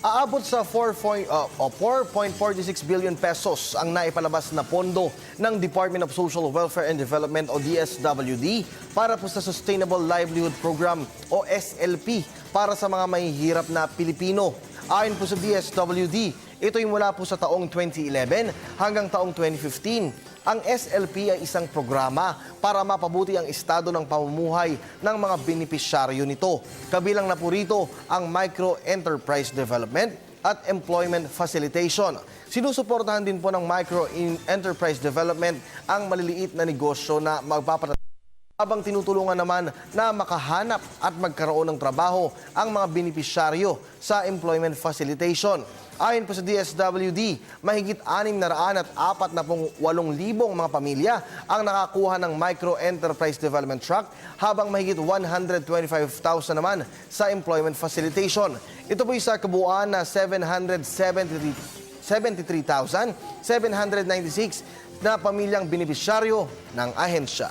Aabot sa 4.46 billion pesos ang naipalabas na pondo ng Department of Social Welfare and Development o DSWD para po sa Sustainable Livelihood Program o SLP para sa mga mahihirap na Pilipino. Ayon po sa DSWD, ito ay mula po sa taong 2011 hanggang taong 2015. Ang SLP ay isang programa para mapabuti ang estado ng pamumuhay ng mga benepisyaryo nito. Kabilang na po rito ang micro-enterprise development at employment facilitation. Sinusuportahan din po ng micro-enterprise development ang maliliit na negosyo na magpapatatag, habang tinutulungan naman na makahanap at magkaroon ng trabaho ang mga benepisyaryo sa employment facilitation. Ayon po sa DSWD, mahigit 648,000 mga pamilya ang nakakuha ng Micro-Enterprise Development Tract, habang mahigit 125,000 naman sa employment facilitation. Ito po sa kabuuan na 773,796 na pamilyang benepisyaryo ng ahensya.